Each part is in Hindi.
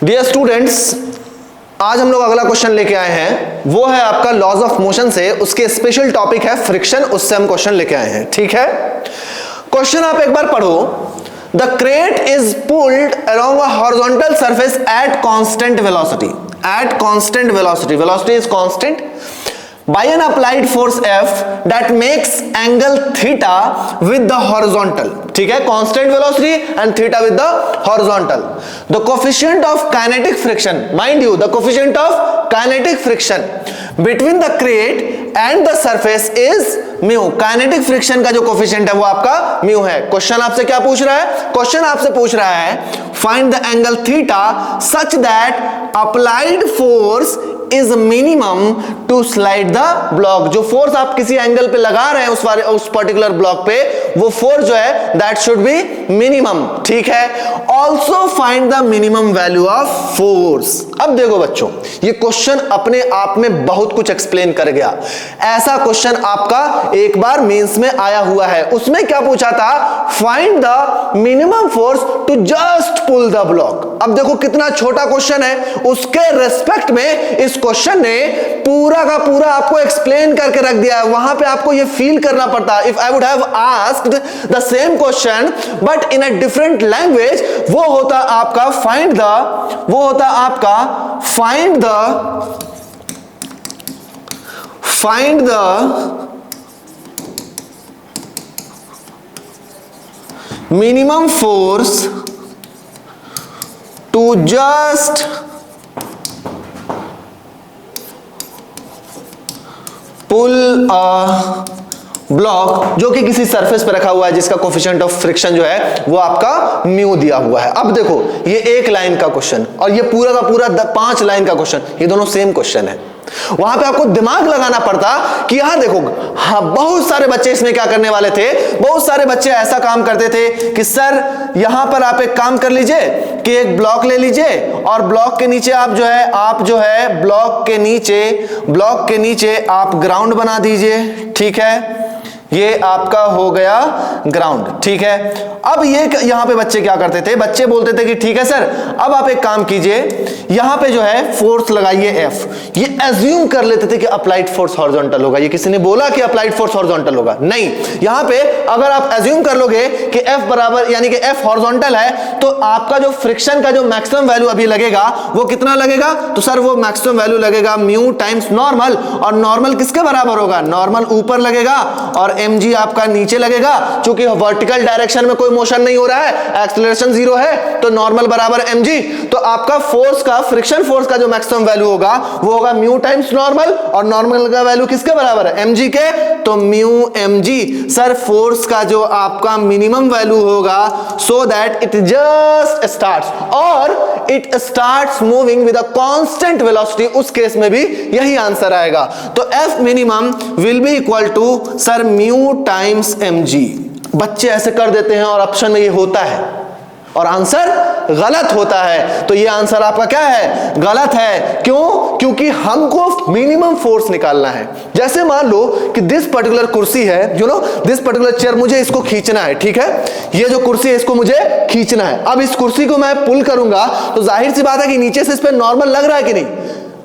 डियर स्टूडेंट्स, आज हम लोग अगला क्वेश्चन लेके आए हैं, वो है आपका लॉज ऑफ मोशन से, उसके स्पेशल टॉपिक है फ्रिक्शन, उससे हम क्वेश्चन लेके आए हैं। ठीक है, क्वेश्चन आप एक बार पढ़ो। The crate is pulled along a horizontal surface at constant velocity. At constant velocity, velocity is constant, by an applied force F that makes angle theta with the horizontal. ठीक है, constant velocity and theta with the horizontal. The coefficient of kinetic friction, mind you, the coefficient of kinetic friction between the crate and the surface is mu. Kinetic friction का जो coefficient है वो आपका mu है। क्वेश्चन आपसे क्या पूछ रहा है? क्वेश्चन आपसे पूछ रहा है find the angle theta such that applied force is minimum to slide the block। जो फोर्स आप किसी एंगल पे लगा रहे हैं उस पर्टिकुलर ब्लॉक पे, वो फोर्स जो है दैट शुड बी मिनिमम। ठीक है, also find the minimum value of force. अब देखो बच्चों, ये क्वेश्चन अपने आप में बहुत कुछ एक्सप्लेन कर गया। ऐसा क्वेश्चन आपका एक बार मेंस में आया हुआ है, उसमें क्या पूछा था? Find the minimum force to just pull the block. अब देखो कितना छोटा क्वेश्चन है, उसके रेस्पेक्ट में इस क्वेश्चन ने पूरा का पूरा आपको एक्सप्लेन करके रख दिया है। वहां पे आपको ये फील करना पड़ता है, if I would have asked the same question but in a different language, वो होता आपका find the minimum force to just pull a block, जो कि किसी सरफेस पे रखा हुआ है जिसका कोफिशिएंट ऑफ फ्रिक्शन जो है वो आपका म्यू दिया हुआ है। अब देखो, ये एक लाइन का क्वेश्चन और ये पूरा का पूरा 5 लाइन का क्वेश्चन, ये दोनों सेम क्वेश्चन है। वहां पे आपको दिमाग लगाना पड़ता कि यहां देखो, हाँ, बहुत सारे बच्चे इसमें क्या करने वाले थे, बहुत सारे बच्चे ऐसा काम करते थे कि सर यहां पर आप एक काम कर लीजिए कि एक ब्लॉक ले लीजिए और ब्लॉक के नीचे आप जो है ब्लॉक के नीचे आप ग्राउंड बना दीजिए। ठीक है, ये आपका हो गया ग्राउंड। ठीक है, अब ये यहां पे बच्चे क्या करते थे? बच्चे बोलते थे कि ठीक है सर, अब आप एक काम कीजिए, यहां पे जो है फोर्स लगाइए F। ये एज्यूम कर लेते थे कि अप्लाइड फोर्स हॉरिजॉन्टल होगा। ये किसी ने बोला कि अप्लाइड फोर्स हॉरिजॉन्टल होगा? नहीं। यहां पे अगर आप एज्यूम कर लोगे कि F बराबर यानी कि F हॉरिजॉन्टल है, तो आपका जो फ्रिक्शन का जो मैक्सिमम वैल्यू अभी लगेगा वो कितना लगेगा? तो सर वो मैक्सिमम वैल्यू लगेगा म्यू टाइम्स नॉर्मल, और नॉर्मल किसके बराबर होगा? नॉर्मल ऊपर लगेगा और mg आपका नीचे लगेगा। क्योंकि वर्टिकल डायरेक्शन में कोई मोशन नहीं हो रहा है, एक्सेलरेशन 0 है, तो नॉर्मल बराबर mg। तो आपका फोर्स का, फ्रिक्शन फोर्स का जो मैक्सिमम वैल्यू होगा वो होगा म्यू टाइम्स नॉर्मल, और नॉर्मल का वैल्यू किसके बराबर है? mg के, तो म्यू mg। सर फोर्स का जो आपका मिनिमम वैल्यू होगा, so that it just starts, और it starts moving with a constant velocity. उस केस में भी यही आंसर आएगा। तो F minimum will be equal to sir mu times mg। बच्चे ऐसे कर देते हैं और ऑप्शन में ये होता है और आंसर गलत होता है। तो ये आंसर आपका क्या है? गलत है। क्यों? क्योंकि हमको मिनिमम फोर्स निकालना है। जैसे मान लो कि दिस पर्टिकुलर कुर्सी है, दिस पर्टिकुलर चेयर, मुझे इसको खींचना है। ठीक है, ये जो कुर्सी है इसको मुझे खींचना है। अब इस कुर्सी को मैं पुल करूंगा तो जाहिर सी बात है कि नीचे से इस पे नॉर्मल लग रहा है कि नहीं,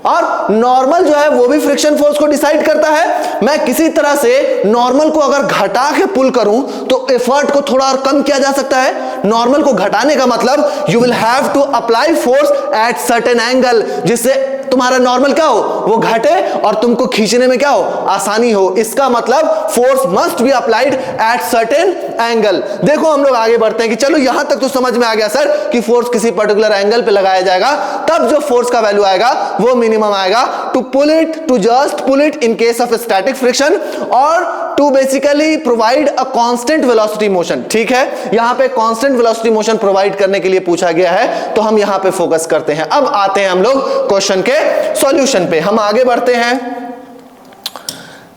और नॉर्मल जो है वो भी फ्रिक्शन फोर्स को डिसाइड करता है। मैं किसी तरह से नॉर्मल को अगर घटा के पुल करूं तो एफर्ट को थोड़ा और कम किया जा सकता है। नॉर्मल को घटाने का मतलब you will have to apply force at certain angle, जिससे तुम्हारा नॉर्मल क्या हो, वो घटे और तुमको खींचने में क्या हो, आसानी हो। इसका मतलब force must be applied at certain angle. देखो हम लोग आगे बढ़ते हैं कि चलो यहां तक तो समझ में आ गया सर कि फोर्स किसी पर्टिकुलर एंगल पे लगाया जाएगा, तब जो फोर्स का वैल्यू आएगा वो मिनिमम आएगा। To pull it, to just pull it in case of static friction, और to basically provide a constant velocity motion. ठीक है, यहां पे कांस्टेंट वेलोसिटी मोशन प्रोवाइड करने के लिए पूछा गया है, तो हम यहां पे फोकस करते हैं। अब आते हैं हम लोग क्वेश्चन के सॉल्यूशन पे, हम आगे बढ़ते हैं।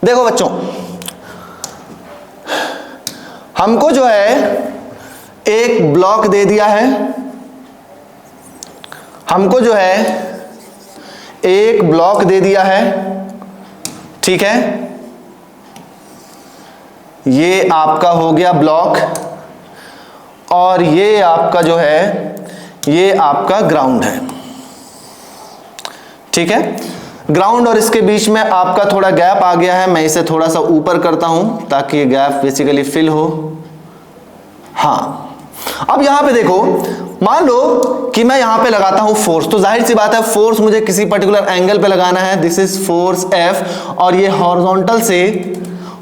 देखो बच्चों, हमको जो है एक ब्लॉक दे दिया है, हमको जो है एक ब्लॉक दे दिया है। ठीक है, ये आपका हो गया ब्लॉक, और ये आपका जो है ये आपका ग्राउंड है। ठीक है। ग्राउंड और इसके बीच में आपका थोड़ा गैप आ गया है, मैं इसे थोड़ा सा ऊपर करता हूं ताकि ये गैप बेसिकली फिल हो। हाँ, अब यहां पे देखो, मान लो कि मैं यहां पे लगाता हूं फोर्स, तो जाहिर सी बात है फोर्स मुझे किसी पर्टिकुलर एंगल पे लगाना है। दिस इज फोर्स F और ये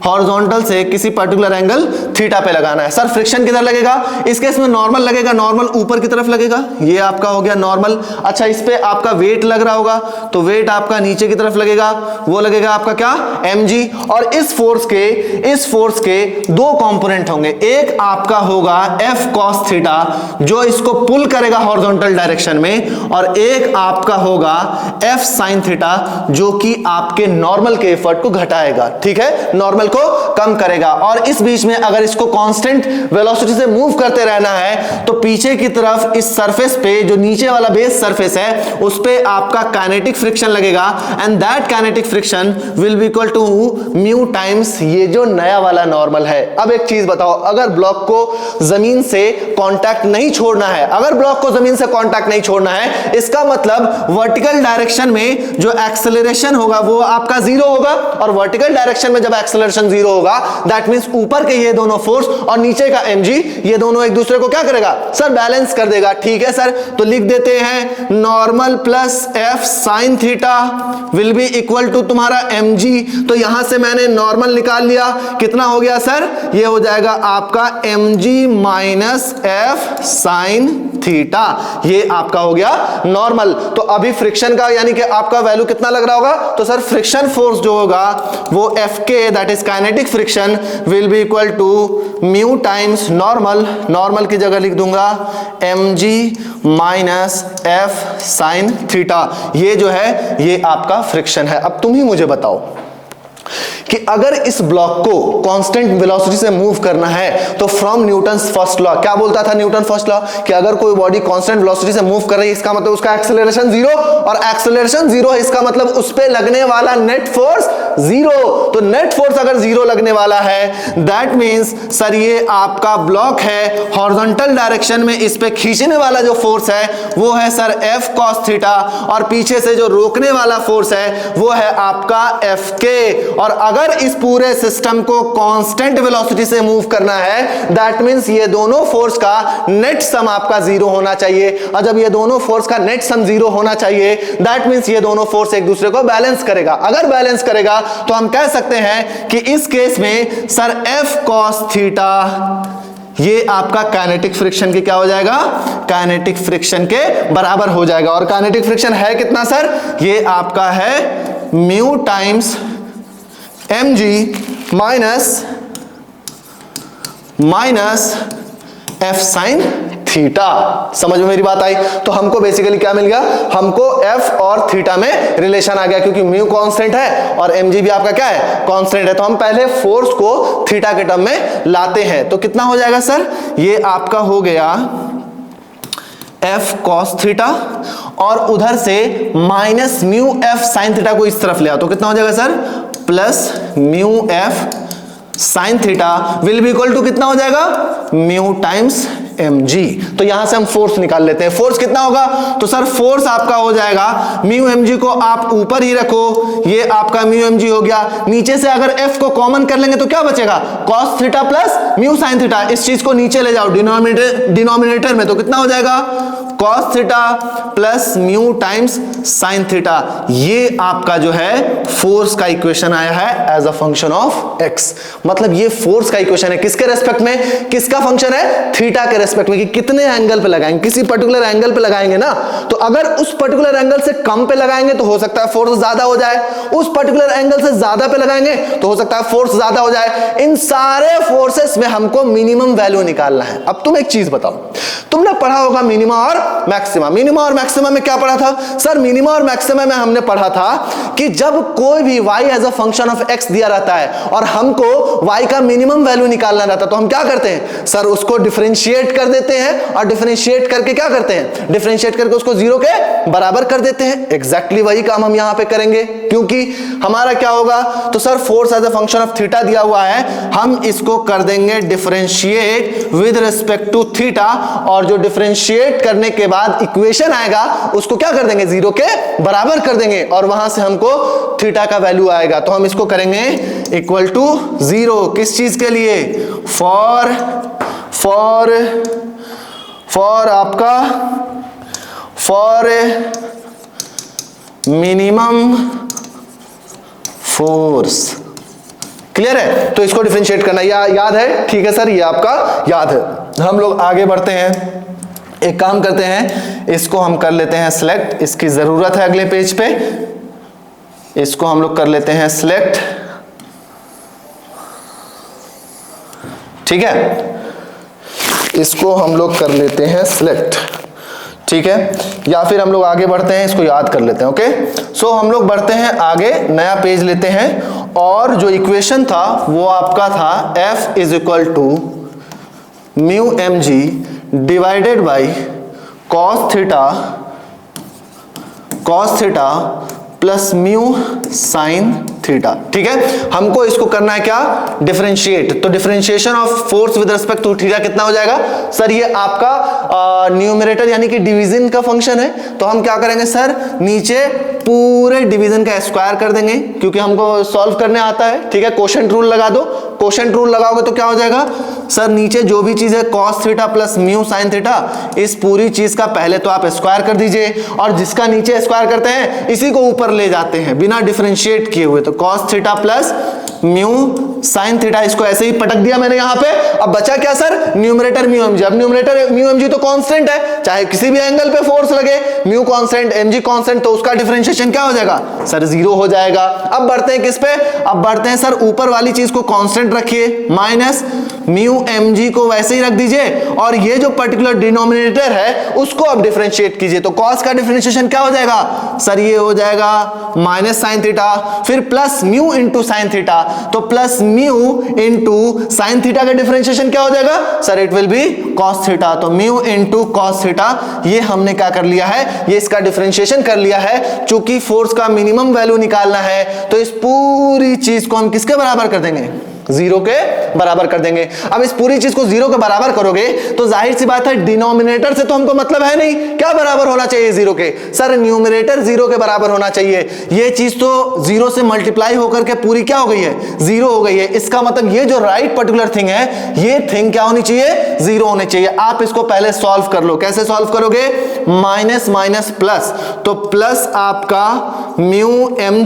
हॉरिजॉन्टल से किसी पर्टिकुलर एंगल थीटा पे लगाना है। सर फ्रिक्शन किधर लगेगा? इस केस में नॉर्मल लगेगा, नॉर्मल ऊपर की तरफ लगेगा, ये आपका हो गया नॉर्मल। अच्छा, इस पे आपका वेट लग रहा होगा तो वेट आपका नीचे की तरफ लगेगा, वो लगेगा आपका क्या? mg। और इस फोर्स के दो कंपोनेंट होंगे, एक आपका होगा F cos थीटा जो इसको पुल करेगा हॉरिजॉन्टल डायरेक्शन में, और एक आपका होगा F sin थीटा जो कि आपके नॉर्मल के एफर्ट को घटाएगा, ठीक है, नॉर्मल को कम करेगा। और इस बीच में अगर इसको कांस्टेंट वेलोसिटी से मूव करते रहना है तो पीछे की तरफ इस सरफेस पे, जो नीचे वाला बेस सरफेस है, उस पे आपका काइनेटिक फ्रिक्शन लगेगा, and that kinetic friction will be equal to mu times ये जो नया वाला नॉर्मल है। अब एक चीज बताओ, अगर ब्लॉक को जमीन से कांटेक्ट नहीं छोड़ना है, अगर ब्लॉक को जमीन से कांटेक्ट नहीं छोड़ना है, इसका मतलब वर्टिकल डायरेक्शन में जो एक्सेलरेशन होगा वो आपका जीरो होगा, और वर्टिकल डायरेक्शन में जब एक्सेलरेशन जीरो होगा दैट मींस ऊपर के ये दोनों फोर्स और नीचे का mg ये दोनों एक दूसरे को क्या करेगा? सर बैलेंस कर देगा, ठीक है सर। तो लिख देते हैं normal plus F sin theta will be equal to तुम्हारा mg। तो यहां से मैंने नॉर्मल निकाल लिया, कितना हो गया सर? ये हो जाएगा आपका mg minus F sin theta, ये आपका हो गया नॉर्मल। तो अभी फ्रिक्शन का यानी कि आपका वैल्यू कितना लग रहा होगा? तो सर फ्रिक्शन फोर्स जो होगा वो Fk that is kinetic friction will be equal to mu times normal की जगह लिख दूंगा mg minus F sin theta. ये जो है ये आपका फ्रिक्शन है। अब तुम ही मुझे बताओ कि अगर इस ब्लॉक को कांस्टेंट वेलोसिटी से मूव करना है तो फ्रॉम न्यूटन्स फर्स्ट लॉ, क्या बोलता था न्यूटन फर्स्ट लॉ? कि अगर कोई बॉडी कांस्टेंट वेलोसिटी से मूव कर रही है इसका मतलब उसका एक्सेलरेशन जीरो, और एक्सेलरेशन जीरो है इसका मतलब उस पे लगने वाला नेट फोर्स जीरो। तो नेट फोर्स अगर जीरो लगने वाला है दैट मींस सर ये आपका ब्लॉक है हॉरिजॉन्टल डायरेक्शन में, इस पे खींचने वाला जो फोर्स है वो है सर F cos थीटा, और पीछे से जो रोकने वाला फोर्स है वो है आपका Fk। और अगर इस पूरे सिस्टम को कांस्टेंट वेलोसिटी से मूव करना है दैट मींस ये दोनों फोर्स का नेट सम आपका जीरो होना चाहिए, और जब ये दोनों फोर्स का नेट सम जीरो होना चाहिए दैट मींस ये दोनों फोर्स एक दूसरे को बैलेंस करेगा। अगर बैलेंस करेगा तो हम कह सकते हैं कि इस केस में सर F cos थीटा ये आपका काइनेटिक फ्रिक्शन के क्या हो जाएगा? काइनेटिक फ्रिक्शन के बराबर हो जाएगा। और काइनेटिक फ्रिक्शन है कितना सर? ये आपका है mu times mg minus F sin theta. समझ में मेरी बात आई? तो हमको बेसिकली क्या मिल गया? हमको F और थीटा में रिलेशन आ गया, क्योंकि म्यू कांस्टेंट है और mg भी आपका क्या है? कांस्टेंट है। तो हम पहले फोर्स को थीटा के टर्म में लाते हैं, तो कितना हो जाएगा सर? ये आपका हो गया F cos थीटा, और उधर से minus mu F sin theta को इस तरफ ले आओ तो कितना हो जाएगा sir? Plus mu F sin theta will be equal to कितना हो जाएगा? Mu times mg। तो यहां से हम फोर्स निकाल लेते हैं। फोर्स कितना होगा? तो सर फोर्स आपका हो जाएगा म्यू mg को आप ऊपर ही रखो, ये आपका म्यू mg हो गया। नीचे से अगर f को कॉमन कर लेंगे तो क्या बचेगा? cos theta plus mu sin theta. इस चीज को नीचे ले जाओ डिनोमिनेटर में, तो कितना हो जाएगा? cos theta plus mu times sin theta. ये आपका जो है फोर्स का इक्वेशन आया है as a function of x। मतलब ये फोर्स का इक्वेशन है किसके रेस्पेक्ट में? किसका फंक्शन है? थीटा के रेस्पेक्ट में, कि कितने एंगल पे लगाएंगे, किसी पर्टिकुलर एंगल पे लगाएंगे ना, तो अगर उस पर्टिकुलर एंगल से कम पे लगाएंगे तो हो सकता है फोर्स ज्यादा हो जाए, उस पर्टिकुलर एंगल से ज्यादा पे लगाएंगे तो हो सकता है फोर्स ज्यादा हो जाए। इन सारे फोर्सेस में हमको मिनिमम वैल्यू निकालना है। अब तुम एक चीज बताओ, तुमने पढ़ा होगा मिनिमा और मैक्सिमा। मिनिमा और मैक्सिमा में क्या पढ़ा था सर? मिनिमा और मैक्सिमा में हमने पढ़ा था कि जब कोई भी y as a function of x दिया रहता है और हमको y का मिनिमम वैल्यू निकालना रहता है तो हम क्या करते हैं सर? उसको डिफरेंशिएट कर देते हैं और डिफरेंशिएट करके क्या करते हैं, डिफरेंशिएट करके उसको जीरो के बराबर कर देते हैं। एग्जैक्टली वही काम हम यहां पे करेंगे, क्योंकि हमारा क्या होगा, तो sir force as a function of theta दिया हुआ है, हम इसको कर देंगे differentiate with respect to theta, और जो डिफरेंशिएट करने के बाद इक्वेशन आएगा उसको क्या कर देंगे, जीरो के बराबर कर देंगे, और वहां से हमको थीटा का वैल्यू आएगा। तो हम इसको करेंगे इक्वल टू जीरो, किस चीज के लिए, फॉर आपका फॉर मिनिमम फोर्स। क्लियर है? तो इसको डिफरेंशिएट करना याद है, ठीक है सर, ये आपका याद है। हम लोग आगे बढ़ते हैं, एक काम करते हैं, इसको हम कर लेते हैं सिलेक्ट, इसकी जरूरत है अगले पेज पे, इसको हम लोग कर लेते हैं सिलेक्ट, ठीक है, इसको हम लोग कर लेते हैं सिलेक्ट, ठीक है, या फिर हम लोग आगे बढ़ते हैं, इसको याद कर लेते हैं। ओके, सो हम लोग बढ़ते हैं आगे, नया पेज लेते हैं, और जो इक्वेशन था वो आपका था F is equal to mu m g divided by cos theta plus mu sine theta. ठीक है, हमको इसको करना है क्या, डिफरेंशिएट। तो differentiation of force with respect to theta कितना हो जाएगा सर, ये आपका न्यूमरेटर यानी कि डिवीजन का फंक्शन है, तो हम क्या करेंगे सर, नीचे पूरे डिवीजन का स्क्वायर कर देंगे, क्योंकि हमको सॉल्व करने आता है। ठीक है, कोशेंट रूल लगा दो, कोशेंट रूल लगाओगे तो क्या हो जाएगा सर, नीचे जो भी चीज है cos theta plus mu sine theta, इस पूरी चीज का पहले तो आप स्क्वायर कर दीजिए, और जिसका नीचे स्क्वायर करते हैं इसी को ऊपर ले जाते हैं बिना डिफरेंशिएट किए हुए। तो cos theta plus mu sine theta, इसको ऐसे ही पटक दिया मैंने यहां पे। अब बचा क्या सर, न्यूमरेटर म्यू एम जी। अब न्यूमरेटर म्यू एम जी तो कांस्टेंट है, चाहे किसी भी एंगल पे फोर्स लगे, mu constant m g constant, तो उसका डिफरेंशिएशन क्या हो जाएगा सर, जीरो हो जाएगा। अब बढ़ते हैं किस पे, अब बढ़ते हैं सर ऊपर वाली चीज को कांस्टेंट रखिए, माइनस म्यू एम जी को वैसे ही रख दीजिए, और ये जो पर्टिकुलर डिनोमिनेटर है उसको अब डिफरेंशिएट कीजिए। तो कॉस का डिफरेंशिएशन क्या हो जाएगा सर, ये हो जाएगा माइनस साइन थीटा, फिर plus mu into sine theta, तो plus mu into sine theta का डिफरेंशिएशन क्या हो जाएगा sir, it will be cos theta. तो म्यू इंटू कॉस थीटा, ये हमने क्या कर लिया है, ये इसका डिफरेंशिएशन कर लिया है। चूंकि फोर्स का मिनिमम वैल्यू निकालना है, तो इस पूरी चीज को हम किसके बराबर कर देंगे, जीरो के बराबर कर देंगे। अब इस पूरी चीज को जीरो के बराबर करोगे तो जाहिर सी बात है डिनोमिनेटर से तो हमको मतलब है नहीं, क्या बराबर होना चाहिए जीरो के सर, न्यूमरेटर जीरो के बराबर होना चाहिए। ये चीज तो जीरो से मल्टीप्लाई होकर के पूरी क्या हो गई है, जीरो हो गई है। इसका मतलब ये जो राइट पर्टिकुलर थिंग है, ये थिंग क्या होनी चाहिए, जीरो होनी चाहिए। आप इसको पहले सॉल्व कर लो, कैसे सॉल्व करोगे, माइनस माइनस प्लस, तो प्लस आपका mu m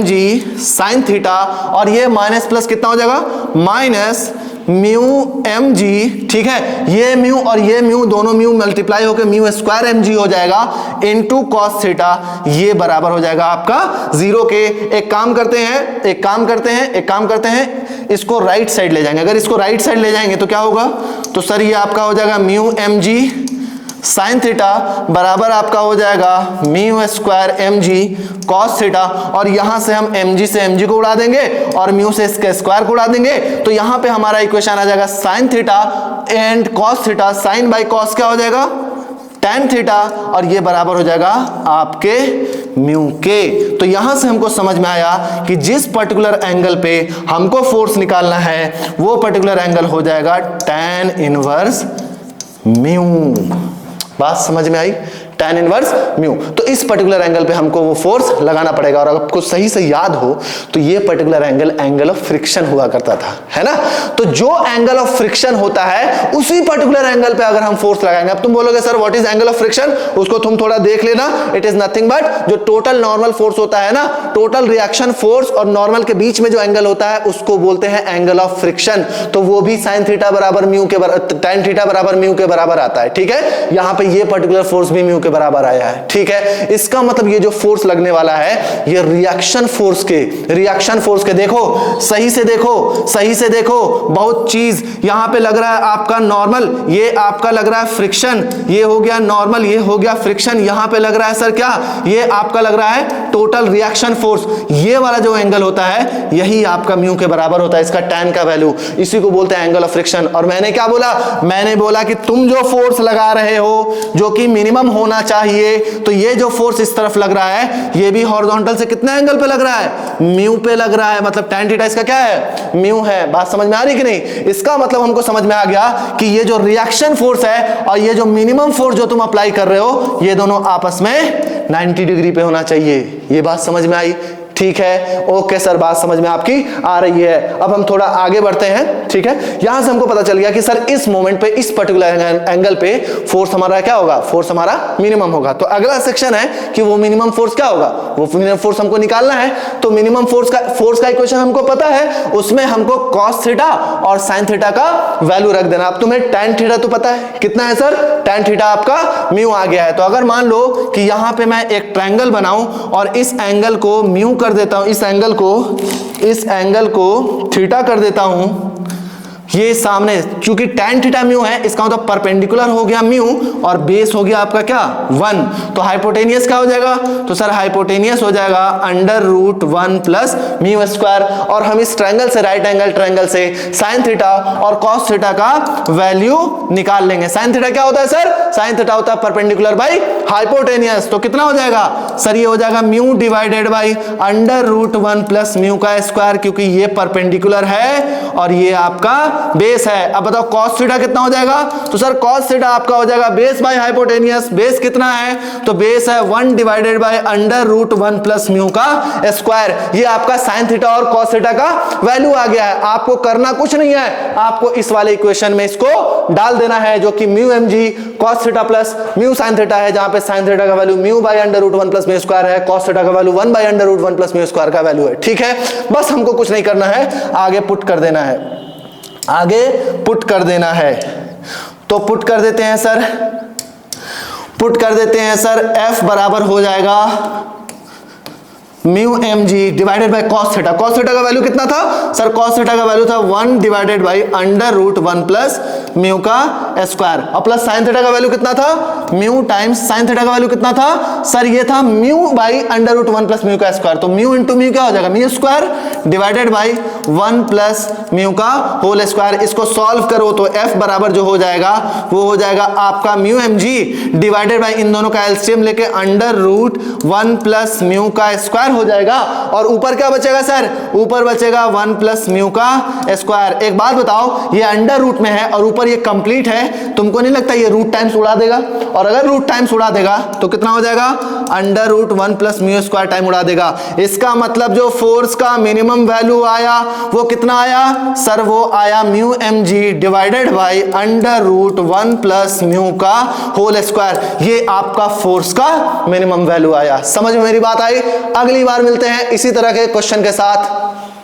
g sine theta, और ये माइनस प्लस कितना हो जाएगा, माइनस म्यू एम जी। ठीक है, ये म्यू और ये म्यू दोनों म्यू मल्टीप्लाई होकर म्यू स्क्वायर एम जी हो जाएगा, इनटू कॉस थीटा, ये बराबर हो जाएगा आपका जीरो के। एक काम करते हैं, इसको राइट साइड ले जाएंगे। अगर इसको राइट साइड ले जाएंगे तो क्या होगा, तो सर ये आपका हो जाएगा mu m g sine theta बराबर आपका हो जाएगा mu square m g cos theta, और यहां से हम एम जी से एम जी को उड़ा देंगे और म्यू से इसके स्क्वायर को उड़ा देंगे। तो यहां पे हमारा इक्वेशन आ जाएगा sine theta and cos theta, sine by cos क्या हो जाएगा tan थीटा, और ये बराबर हो जाएगा आपके म्यू के। तो यहां से हमको समझ में आया कि जिस पर्टिकुलर एंगल पे हमको फोर्स निकालना है वो पर्टिकुलर एंगल हो जाएगा tan इनवर्स म्यू। बात समझ में आई, tan इनवर्स म्यू। तो इस पर्टिकुलर एंगल पे हमको वो फोर्स लगाना पड़ेगा, और अगर आपको सही से याद हो तो ये पर्टिकुलर एंगल ऑफ फ्रिक्शन हुआ करता था, है ना। तो जो एंगल ऑफ फ्रिक्शन होता है उसी पर्टिकुलर एंगल पे अगर हम फोर्स लगाएंगे, अब तुम बोलोगे sir what is angle of friction, उसको तुम थोड़ा देख लेना। इट इज नथिंग बट जो टोटल नॉर्मल फोर्स होता है ना, टोटल रिएक्शन फोर्स और नॉर्मल के बीच में जो एंगल होता है उसको बोलते हैं एंगल ऑफ फ्रिक्शन। तो वो भी साइन थीटा बराबर म्यू के tan थीटा बराबर म्यू के बराबर आता है। ठीक है, यहां पे ये पर्टिकुलर फोर्स भी म्यू के बराबर आया है। ठीक है, इसका मतलब ये जो फोर्स लगने वाला है ये रिएक्शन फोर्स के देखो, सही से देखो, बहुत चीज यहां पे लग रहा है आपका नॉर्मल, ये आपका लग रहा है फ्रिक्शन, ये हो गया नॉर्मल, ये हो गया फ्रिक्शन, यहां पे लग रहा है सर क्या, ये आपका लग रहा है टोटल रिएक्शन फोर्स। ये वाला जो एंगल होता है यही आपका म्यू के बराबर होता है, इसका tan का वैल्यू, इसी को बोलते हैं एंगल ऑफ फ्रिक्शन। और मैंने क्या बोला, मैंने बोला कि तुम जो फोर्स लगा रहे हो जो कि मिनिमम होना चाहिए, तो ये जो फोर्स इस तरफ लग रहा है ये भी हॉरिजॉन्टल से कितने एंगल पे लग रहा है, म्यू पे लग रहा है, मतलब tan थीटा इसका क्या है, म्यू है। बात समझ में आ रही कि नहीं? इसका मतलब हमको समझ में आ गया कि ये जो रिएक्शन फोर्स है और ये जो मिनिमम फोर्स जो तुम अप्लाई कर रहे हो ये दोनों आपस में 90 डिग्री पे होना चाहिए। ये बात समझ में आई? ठीक है, ओके सर, बात समझ में आपकी आ रही है। अब हम थोड़ा आगे बढ़ते हैं। ठीक है, यहां से हमको पता चल गया कि सर इस मोमेंट पे, इस पर्टिकुलर एंगल पे फोर्स हमारा क्या होगा, फोर्स हमारा मिनिमम होगा। तो अगला सेक्शन है कि वो मिनिमम फोर्स क्या होगा, वो मिनिमम फोर्स हमको निकालना है। तो मिनिमम फोर्स का इक्वेशन हमको पता है, उसमें हमको कॉस थीटा और साइन थीटा का वैल्यू रख देना। अब तुम्हें tan थीटा तो पता है, कितना है सर, tan थीटा आपका म्यू आ गया है। तो अगर मान लो कि यहां पे मैं एक ट्रायंगल बनाऊं और इस एंगल को म्यू कर देता हूं, इस एंगल को थीटा कर देता हूं, ये सामने क्योंकि tan थीटा म्यू है, इसका मतलब परपेंडिकुलर हो गया म्यू और बेस हो गया आपका क्या 1, तो हाइपोटेनियस क्या हो जाएगा, तो सर हाइपोटेनियस हो जाएगा √1 प्लस म्यू स्क्वायर। और हम इस ट्रायंगल से, राइट एंगल ट्रायंगल से साइन थीटा और कॉस थीटा का वैल्यू निकाल लेंगे। साइन थीटा क्या होता है सर, साइन थीटा होता है परपेंडिकुलर बाई हाइपोटेनियस। तो कितना हो जाएगा सर, ये हो जाएगा mu divided by √1 plus mu का स्क्वायर, क्योंकि ये परपेंडिकुलर है और ये आपका बेस है। अब बताओ cos थीटा कितना हो जाएगा, तो सर cos थीटा आपका हो जाएगा बेस बाय हाइपोटेनियस। बेस कितना है, तो बेस है 1 डिवाइडेड बाय √1 प्लस म्यू का स्क्वायर। ये आपका sin थीटा और cos थीटा का वैल्यू आ गया है। आपको करना कुछ नहीं है, आपको इस वाले इक्वेशन में इसको डाल देना है, जो कि mu mg cos theta plus mu sin theta है, जहां पे sin थीटा का value mu by √1 plus mu square है, cos थीटा का value 1 by √1 plus mu square का वैल्यू है। ठीक है, बस हमको कुछ नहीं करना है, आगे पुट कर देना है, आगे पुट कर देना है। तो पुट कर देते हैं सर, f बराबर हो जाएगा mu mg divided by cos theta. cos theta का वैल्यू कितना था सर, cos थीटा का वैल्यू था 1 डिवाइडेड बाय √1 प्लस म्यू का स्क्वायर, और प्लस sin थीटा का वैल्यू कितना था, म्यू टाइम्स sin थीटा का वैल्यू कितना था सर, ये था म्यू बाई √1 प्लस म्यू का स्क्वायर। तो म्यू इंटू म्यू क्या हो जाएगा, mu square divided by 1 plus mu का होल स्क्वायर। इसको सॉल्व करो तो f बराबर जो हो जाएगा वो हो जाएगा आपका म्यू mg डिवाइडेड बाई इन दोनों का एलसीएम लेके √1 प्लस म्यू का स्क्वायर हो जाएगा, और ऊपर क्या बचेगा सर, ऊपर बचेगा 1 प्लस म्यू का स्क्वायर। एक बात बताओ, ये अंडर रूट में है और ऊपर ये कंप्लीट है, तुमको नहीं लगता ये रूट टाइम्स उड़ा देगा, और अगर रूट टाइम्स उड़ा देगा तो कितना हो जाएगा, √1 प्लस म्यू स्क्वायर टाइम उड़ा देगा। इसका मतलब जो फोर्स का मिनिमम वैल्यू आया वो कितना आया सर, वो आया mu mg divided by √1 plus mu का होल स्क्वायर। ये आपका फोर्स का मिनिमम वैल्यू आया। समझ में मेरी बात आई? अगली बार मिलते हैं इसी तरह के क्वेश्चन के साथ।